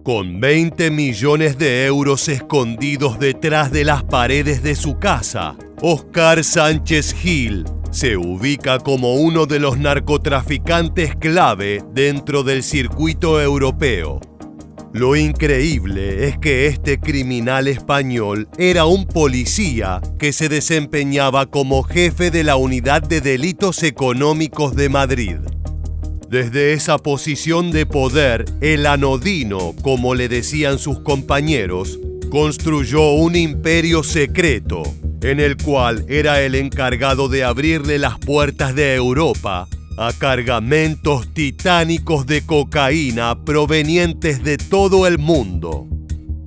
Con 20 millones de euros escondidos detrás de las paredes de su casa, Óscar Sánchez Gil se ubica como uno de los narcotraficantes clave dentro del circuito europeo. Lo increíble es que este criminal español era un policía que se desempeñaba como jefe de la Unidad de Delitos Económicos de Madrid. Desde esa posición de poder, el anodino, como le decían sus compañeros, construyó un imperio secreto, en el cual era el encargado de abrirle las puertas de Europa a cargamentos titánicos de cocaína provenientes de todo el mundo.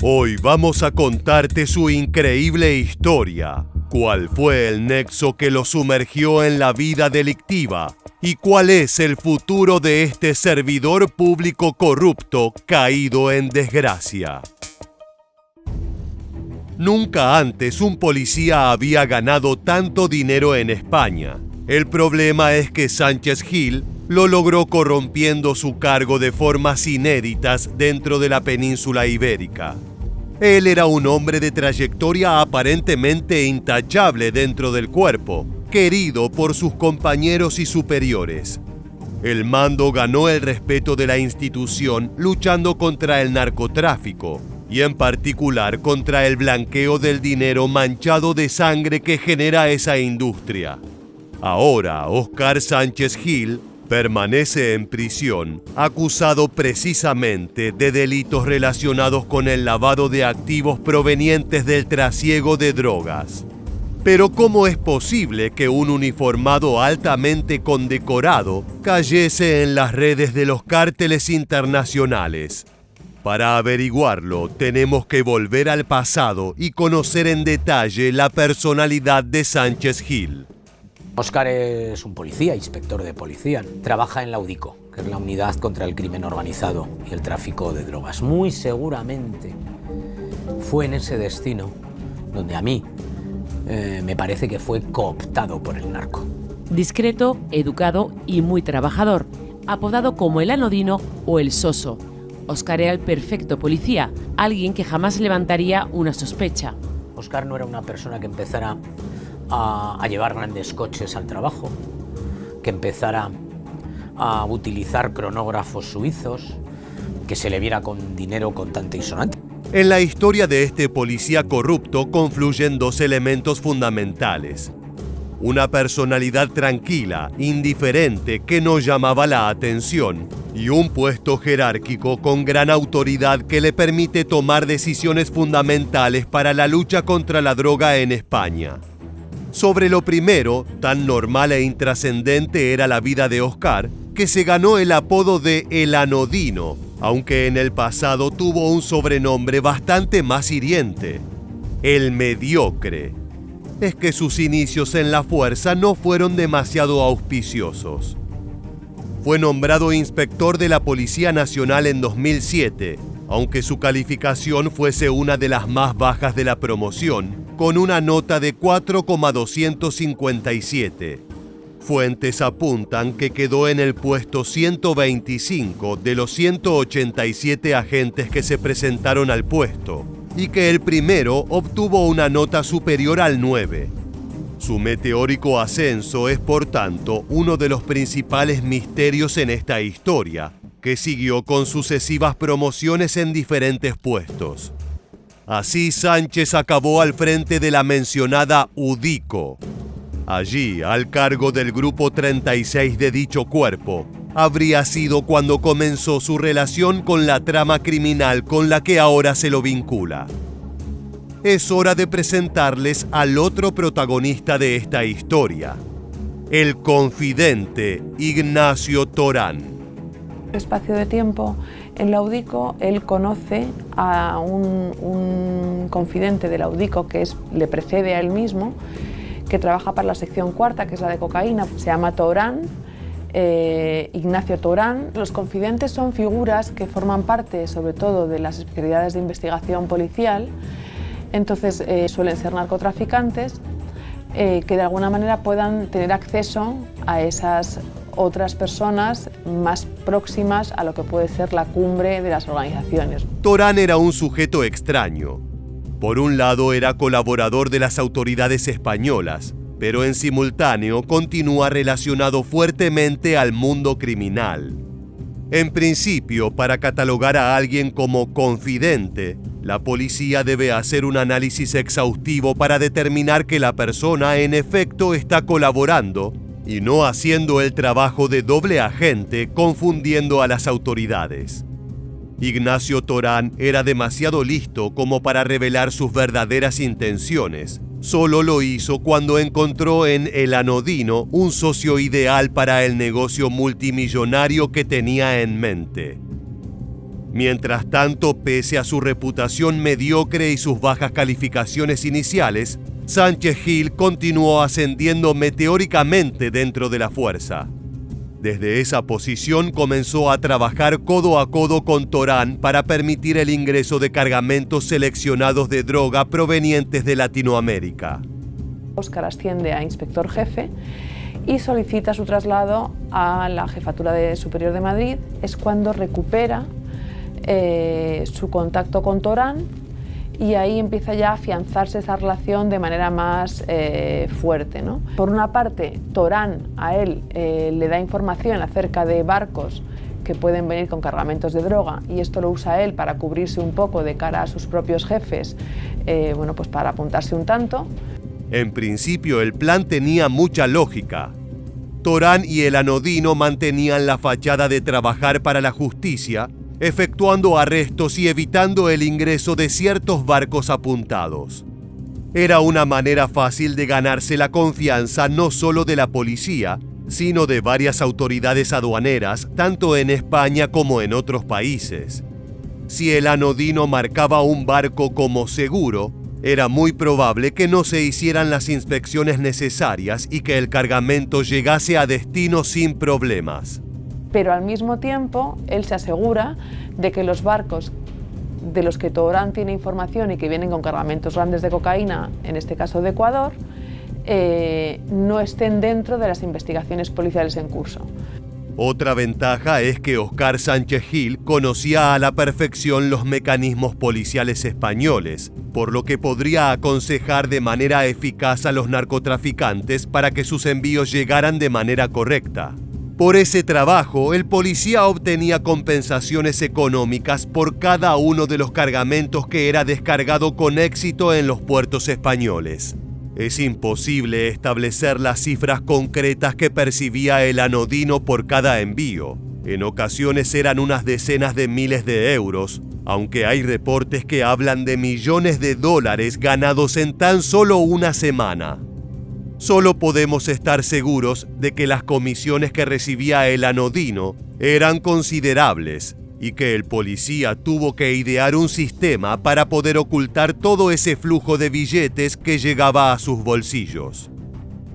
Hoy vamos a contarte su increíble historia, cuál fue el nexo que lo sumergió en la vida delictiva y cuál es el futuro de este servidor público corrupto caído en desgracia. Nunca antes un policía había ganado tanto dinero en España. El problema es que Sánchez Gil lo logró corrompiendo su cargo de formas inéditas dentro de la península ibérica. Él era un hombre de trayectoria aparentemente intachable dentro del cuerpo, querido por sus compañeros y superiores. El mando ganó el respeto de la institución luchando contra el narcotráfico y en particular contra el blanqueo del dinero manchado de sangre que genera esa industria. Ahora, Óscar Sánchez Gil permanece en prisión, acusado precisamente de delitos relacionados con el lavado de activos provenientes del trasiego de drogas. Pero ¿cómo es posible que un uniformado altamente condecorado cayese en las redes de los cárteles internacionales? Para averiguarlo, tenemos que volver al pasado y conocer en detalle la personalidad de Sánchez Gil. Óscar es un policía, inspector de policía. Trabaja en la UDICO, que es la Unidad contra el Crimen Organizado y el Tráfico de Drogas. Muy seguramente fue en ese destino donde a mí me parece que fue cooptado por el narco. Discreto, educado y muy trabajador, apodado como el anodino o el soso. Óscar era el perfecto policía, alguien que jamás levantaría una sospecha. Óscar no era una persona que empezara a llevar grandes coches al trabajo, que empezara a utilizar cronógrafos suizos, que se le viera con dinero contante y sonante. En la historia de este policía corrupto confluyen dos elementos fundamentales. Una personalidad tranquila, indiferente, que no llamaba la atención, y un puesto jerárquico con gran autoridad que le permite tomar decisiones fundamentales para la lucha contra la droga en España. Sobre lo primero, tan normal e intrascendente era la vida de Óscar, que se ganó el apodo de El Anodino, aunque en el pasado tuvo un sobrenombre bastante más hiriente: El Mediocre. Es que sus inicios en la fuerza no fueron demasiado auspiciosos. Fue nombrado inspector de la Policía Nacional en 2007, aunque su calificación fuese una de las más bajas de la promoción, con una nota de 4,257. Fuentes apuntan que quedó en el puesto 125 de los 187 agentes que se presentaron al puesto, y que el primero obtuvo una nota superior al 9. Su meteórico ascenso es, por tanto, uno de los principales misterios en esta historia, que siguió con sucesivas promociones en diferentes puestos. Así Sánchez acabó al frente de la mencionada UDICO. Allí, al cargo del grupo 36 de dicho cuerpo, habría sido cuando comenzó su relación con la trama criminal con la que ahora se lo vincula. Es hora de presentarles al otro protagonista de esta historia, el confidente Ignacio Torán. Espacio de tiempo en la UDICO, él conoce a un confidente de la UDICO que le precede a él mismo, que trabaja para la sección cuarta, que es la de cocaína. Se llama Torán, Ignacio Torán. Los confidentes son figuras que forman parte sobre todo de las especialidades de investigación policial, entonces suelen ser narcotraficantes que de alguna manera puedan tener acceso a esas otras personas más próximas a lo que puede ser la cumbre de las organizaciones. Torán era un sujeto extraño. Por un lado era colaborador de las autoridades españolas, pero en simultáneo continúa relacionado fuertemente al mundo criminal. En principio, para catalogar a alguien como confidente, la policía debe hacer un análisis exhaustivo para determinar que la persona en efecto está colaborando y no haciendo el trabajo de doble agente confundiendo a las autoridades. Ignacio Torán era demasiado listo como para revelar sus verdaderas intenciones. Solo lo hizo cuando encontró en El Anodino un socio ideal para el negocio multimillonario que tenía en mente. Mientras tanto, pese a su reputación mediocre y sus bajas calificaciones iniciales, Sánchez Gil continuó ascendiendo meteóricamente dentro de la fuerza. Desde esa posición comenzó a trabajar codo a codo con Torán para permitir el ingreso de cargamentos seleccionados de droga provenientes de Latinoamérica. Óscar asciende a inspector jefe y solicita su traslado a la Jefatura Superior de Madrid. Es cuando recupera su contacto con Torán y ahí empieza ya a afianzarse esa relación de manera más fuerte, ¿no? Por una parte, Torán a él le da información acerca de barcos que pueden venir con cargamentos de droga y esto lo usa él para cubrirse un poco de cara a sus propios jefes, pues para apuntarse un tanto. En principio el plan tenía mucha lógica. Torán y El Anodino mantenían la fachada de trabajar para la justicia, efectuando arrestos y evitando el ingreso de ciertos barcos apuntados. Era una manera fácil de ganarse la confianza no solo de la policía, sino de varias autoridades aduaneras, tanto en España como en otros países. Si El Anodino marcaba un barco como seguro, era muy probable que no se hicieran las inspecciones necesarias y que el cargamento llegase a destino sin problemas. Pero al mismo tiempo, él se asegura de que los barcos de los que Torán tiene información y que vienen con cargamentos grandes de cocaína, en este caso de Ecuador, no estén dentro de las investigaciones policiales en curso. Otra ventaja es que Óscar Sánchez Gil conocía a la perfección los mecanismos policiales españoles, por lo que podría aconsejar de manera eficaz a los narcotraficantes para que sus envíos llegaran de manera correcta. Por ese trabajo, el policía obtenía compensaciones económicas por cada uno de los cargamentos que era descargado con éxito en los puertos españoles. Es imposible establecer las cifras concretas que percibía El Anodino por cada envío. En ocasiones eran unas decenas de miles de euros, aunque hay reportes que hablan de millones de dólares ganados en tan solo una semana. Solo podemos estar seguros de que las comisiones que recibía El Anodino eran considerables y que el policía tuvo que idear un sistema para poder ocultar todo ese flujo de billetes que llegaba a sus bolsillos.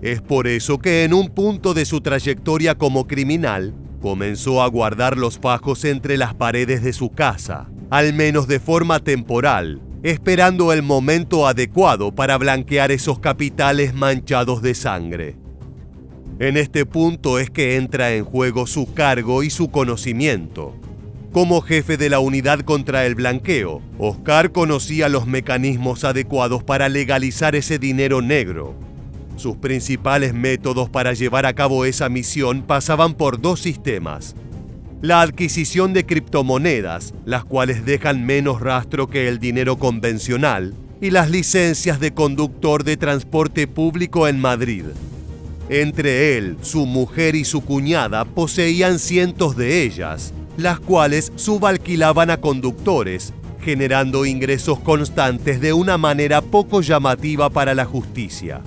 Es por eso que en un punto de su trayectoria como criminal, comenzó a guardar los fajos entre las paredes de su casa, al menos de forma temporal, esperando el momento adecuado para blanquear esos capitales manchados de sangre. En este punto es que entra en juego su cargo y su conocimiento. Como jefe de la unidad contra el blanqueo, Óscar conocía los mecanismos adecuados para legalizar ese dinero negro. Sus principales métodos para llevar a cabo esa misión pasaban por dos sistemas: la adquisición de criptomonedas, las cuales dejan menos rastro que el dinero convencional, y las licencias de conductor de transporte público en Madrid. Entre él, su mujer y su cuñada poseían cientos de ellas, las cuales subalquilaban a conductores, generando ingresos constantes de una manera poco llamativa para la justicia.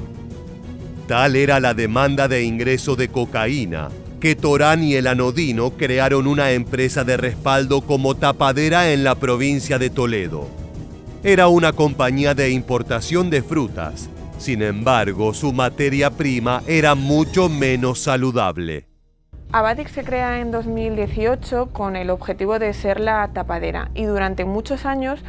Tal era la demanda de ingreso de cocaína, que Torán y El Anodino crearon una empresa de respaldo como tapadera en la provincia de Toledo. Era una compañía de importación de frutas. Sin embargo, su materia prima era mucho menos saludable. Abatic se crea en 2018 con el objetivo de ser la tapadera y durante muchos años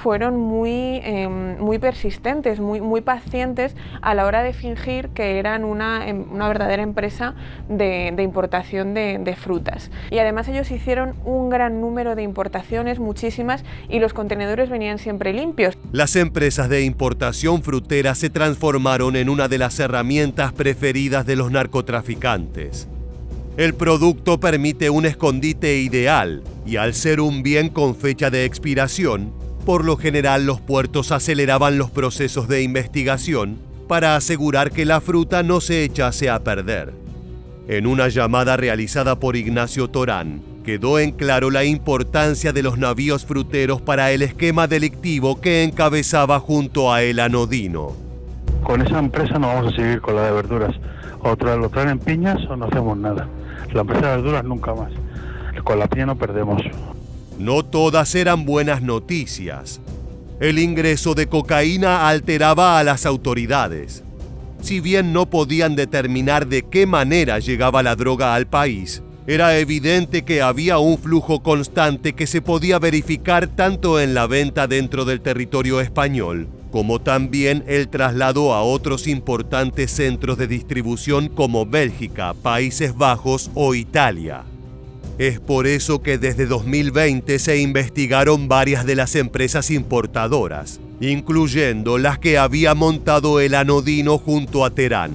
fueron muy persistentes, muy pacientes a la hora de fingir que eran una verdadera empresa de importación de frutas. Y además ellos hicieron un gran número de importaciones, muchísimas, y los contenedores venían siempre limpios. Las empresas de importación frutera se transformaron en una de las herramientas preferidas de los narcotraficantes. El producto permite un escondite ideal y al ser un bien con fecha de expiración, por lo general los puertos aceleraban los procesos de investigación para asegurar que la fruta no se echase a perder. En una llamada realizada por Ignacio Torán, quedó en claro la importancia de los navíos fruteros para el esquema delictivo que encabezaba junto a El Anodino. Con esa empresa no vamos a seguir con la de verduras. O lo traen en piñas o no hacemos nada. La empresa de verduras nunca más. Con la piña no perdemos. No todas eran buenas noticias. El ingreso de cocaína alteraba a las autoridades. Si bien no podían determinar de qué manera llegaba la droga al país, era evidente que había un flujo constante que se podía verificar tanto en la venta dentro del territorio español, como también el traslado a otros importantes centros de distribución como Bélgica, Países Bajos o Italia. Es por eso que desde 2020 se investigaron varias de las empresas importadoras, incluyendo las que había montado El Anodino junto a Terán.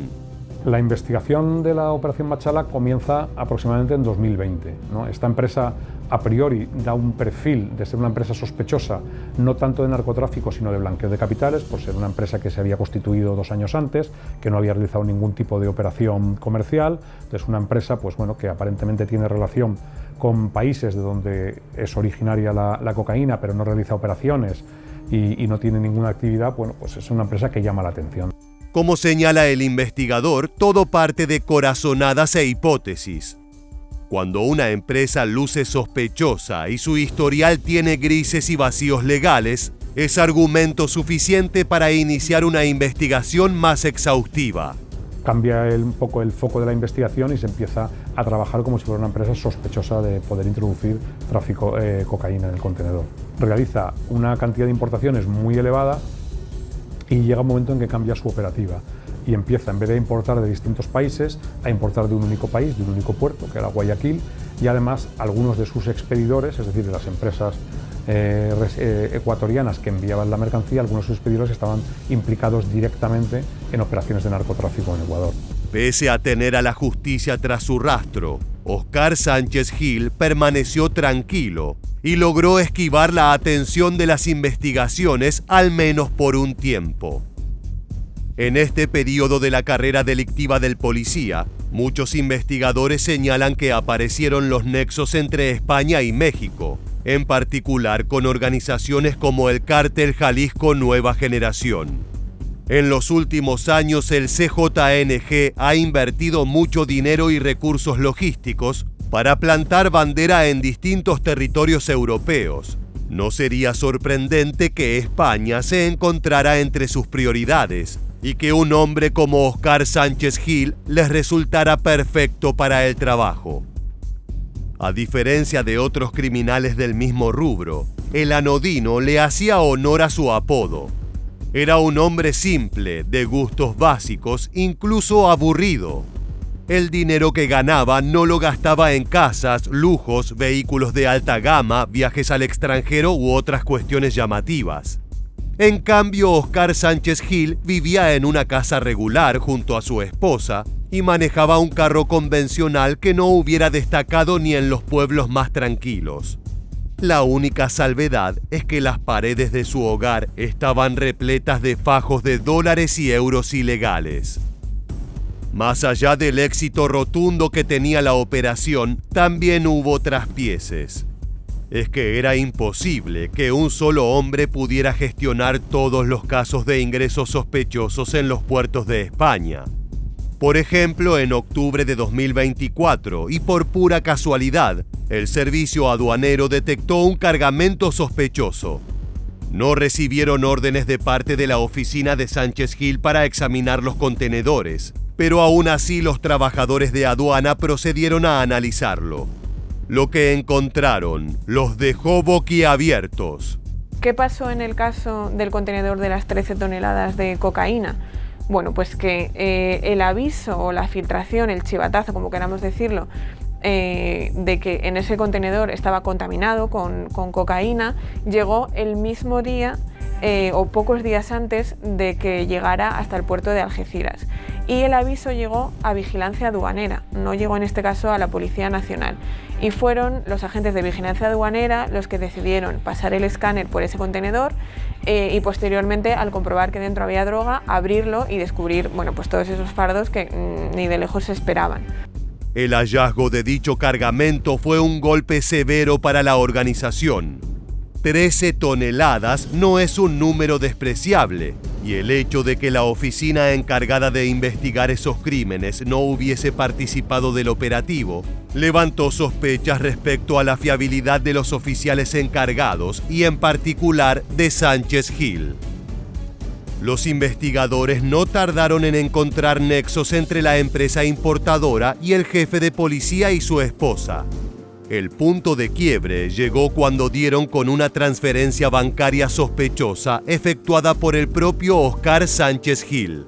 La investigación de la Operación Machala comienza aproximadamente en 2020, ¿no? Esta empresa a priori da un perfil de ser una empresa sospechosa, no tanto de narcotráfico, sino de blanqueo de capitales, por ser una empresa que se había constituido 2 años antes, que no había realizado ningún tipo de operación comercial. Entonces, una empresa que aparentemente tiene relación con países de donde es originaria la cocaína, pero no realiza operaciones y no tiene ninguna actividad, pues es una empresa que llama la atención. Como señala el investigador, todo parte de corazonadas e hipótesis. Cuando una empresa luce sospechosa y su historial tiene grises y vacíos legales, es argumento suficiente para iniciar una investigación más exhaustiva. Cambia un poco el foco de la investigación y se empieza a trabajar como si fuera una empresa sospechosa de poder introducir tráfico cocaína en el contenedor. Realiza una cantidad de importaciones muy elevada y llega un momento en que cambia su operativa y empieza, en vez de importar de distintos países, a importar de un único país, de un único puerto, que era Guayaquil, y además algunos de sus expedidores, es decir, de las empresas ecuatorianas que enviaban la mercancía, algunos de sus expedidores estaban implicados directamente en operaciones de narcotráfico en Ecuador. Pese a tener a la justicia tras su rastro, Óscar Sánchez Gil permaneció tranquilo y logró esquivar la atención de las investigaciones al menos por un tiempo. En este periodo de la carrera delictiva del policía, muchos investigadores señalan que aparecieron los nexos entre España y México, en particular con organizaciones como el Cártel Jalisco Nueva Generación. En los últimos años, el CJNG ha invertido mucho dinero y recursos logísticos para plantar bandera en distintos territorios europeos. No sería sorprendente que España se encontrara entre sus prioridades y que un hombre como Óscar Sánchez Gil les resultara perfecto para el trabajo. A diferencia de otros criminales del mismo rubro, El Anodino le hacía honor a su apodo. Era un hombre simple, de gustos básicos, incluso aburrido. El dinero que ganaba no lo gastaba en casas, lujos, vehículos de alta gama, viajes al extranjero u otras cuestiones llamativas. En cambio, Óscar Sánchez Gil vivía en una casa regular junto a su esposa y manejaba un carro convencional que no hubiera destacado ni en los pueblos más tranquilos. La única salvedad es que las paredes de su hogar estaban repletas de fajos de dólares y euros ilegales. Más allá del éxito rotundo que tenía la operación, también hubo traspieces. Es que era imposible que un solo hombre pudiera gestionar todos los casos de ingresos sospechosos en los puertos de España. Por ejemplo, en octubre de 2024, y por pura casualidad, el servicio aduanero detectó un cargamento sospechoso. No recibieron órdenes de parte de la oficina de Sánchez Gil para examinar los contenedores, pero aún así los trabajadores de aduana procedieron a analizarlo. Lo que encontraron los dejó boquiabiertos. ¿Qué pasó en el caso del contenedor de las 13 toneladas de cocaína? Bueno, pues que el aviso o la filtración, el chivatazo, como queramos decirlo, de que en ese contenedor estaba contaminado con cocaína, llegó el mismo día o pocos días antes de que llegara hasta el puerto de Algeciras. Y el aviso llegó a Vigilancia Aduanera, no llegó en este caso a la Policía Nacional. Y fueron los agentes de Vigilancia Aduanera los que decidieron pasar el escáner por ese contenedor y posteriormente, al comprobar que dentro había droga, abrirlo y descubrir, bueno, pues todos esos fardos que ni de lejos se esperaban. El hallazgo de dicho cargamento fue un golpe severo para la organización. 13 toneladas no es un número despreciable, y el hecho de que la oficina encargada de investigar esos crímenes no hubiese participado del operativo levantó sospechas respecto a la fiabilidad de los oficiales encargados y en particular de Sánchez Gil. Los investigadores no tardaron en encontrar nexos entre la empresa importadora y el jefe de policía y su esposa. El punto de quiebre llegó cuando dieron con una transferencia bancaria sospechosa efectuada por el propio Óscar Sánchez Gil.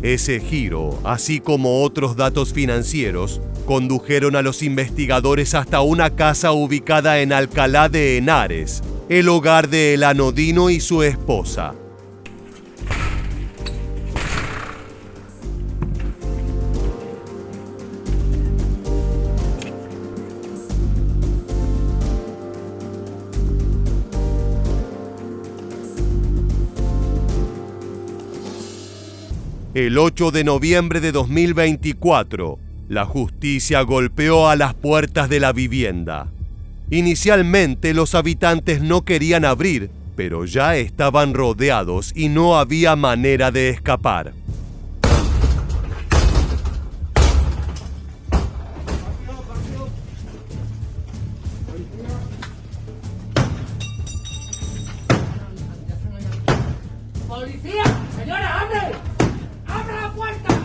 Ese giro, así como otros datos financieros, condujeron a los investigadores hasta una casa ubicada en Alcalá de Henares, el hogar de El Anodino y su esposa. El 8 de noviembre de 2024, la justicia golpeó a las puertas de la vivienda. Inicialmente los habitantes no querían abrir, pero ya estaban rodeados y no había manera de escapar. ¡Policía! ¡Señora, abre! ¡Abre la puerta!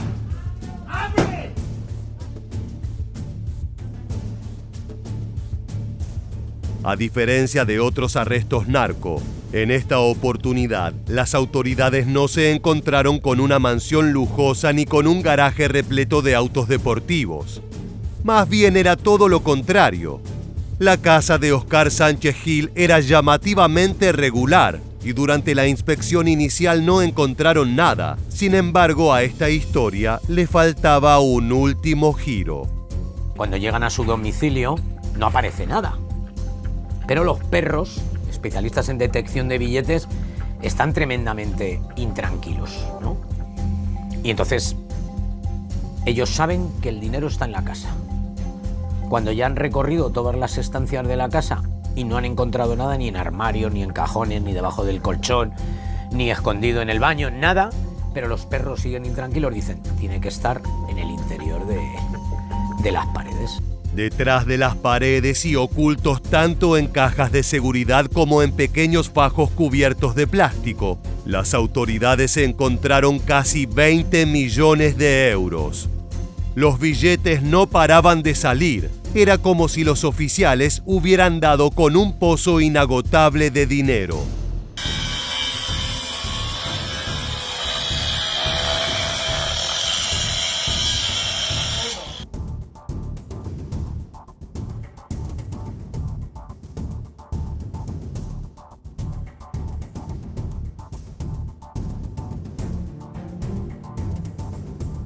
¡Abre! A diferencia de otros arrestos narco, en esta oportunidad las autoridades no se encontraron con una mansión lujosa ni con un garaje repleto de autos deportivos. Más bien era todo lo contrario. La casa de Óscar Sánchez Gil era llamativamente regular y durante la inspección inicial no encontraron nada. Sin embargo, a esta historia le faltaba un último giro. Cuando llegan a su domicilio, no aparece nada. Pero los perros, especialistas en detección de billetes, están tremendamente intranquilos, ¿no? Y entonces, ellos saben que el dinero está en la casa. Cuando ya han recorrido todas las estancias de la casa y no han encontrado nada, ni en armarios, ni en cajones, ni debajo del colchón, ni escondido en el baño, nada, pero los perros siguen intranquilos, dicen, tiene que estar en el interior de las paredes. Detrás de las paredes y ocultos tanto en cajas de seguridad como en pequeños fajos cubiertos de plástico, las autoridades encontraron casi 20 millones de euros. Los billetes no paraban de salir. Era como si los oficiales hubieran dado con un pozo inagotable de dinero.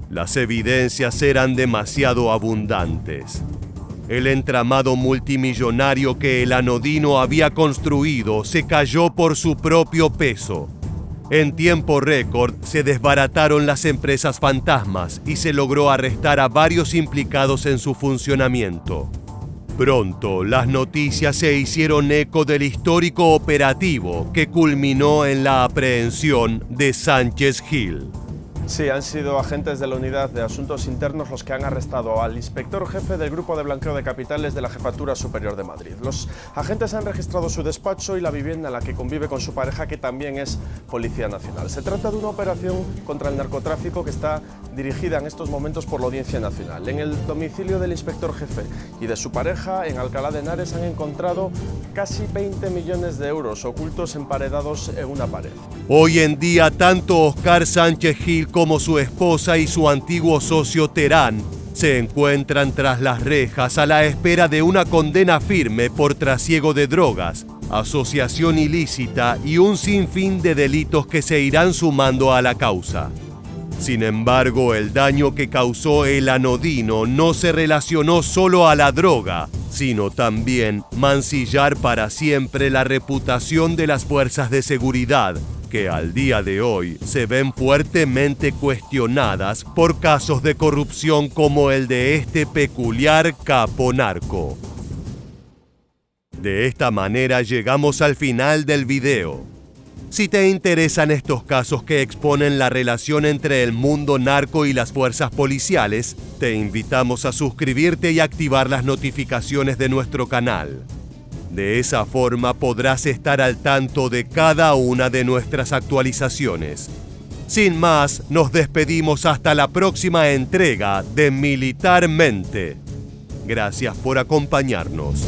Las evidencias eran demasiado abundantes. El entramado multimillonario que El Anodino había construido se cayó por su propio peso. En tiempo récord se desbarataron las empresas fantasmas y se logró arrestar a varios implicados en su funcionamiento. Pronto, las noticias se hicieron eco del histórico operativo que culminó en la aprehensión de Sánchez Gil. Sí, han sido agentes de la Unidad de Asuntos Internos los que han arrestado al inspector jefe del Grupo de Blanqueo de Capitales de la Jefatura Superior de Madrid. Los agentes han registrado su despacho y la vivienda en la que convive con su pareja, que también es Policía Nacional. Se trata de una operación contra el narcotráfico que está dirigida en estos momentos por la Audiencia Nacional. En el domicilio del inspector jefe y de su pareja, en Alcalá de Henares, han encontrado casi 20 millones de euros ocultos emparedados en una pared. Hoy en día, tanto Óscar Sánchez Gil como su esposa y su antiguo socio Terán se encuentran tras las rejas a la espera de una condena firme por trasiego de drogas, asociación ilícita y un sinfín de delitos que se irán sumando a la causa. Sin embargo, el daño que causó el anodino no se relacionó solo a la droga, sino también mancillar para siempre la reputación de las fuerzas de seguridad, que al día de hoy se ven fuertemente cuestionadas por casos de corrupción como el de este peculiar capo narco. De esta manera llegamos al final del video. Si te interesan estos casos que exponen la relación entre el mundo narco y las fuerzas policiales, te invitamos a suscribirte y activar las notificaciones de nuestro canal. De esa forma podrás estar al tanto de cada una de nuestras actualizaciones. Sin más, nos despedimos hasta la próxima entrega de Militarmente. Gracias por acompañarnos.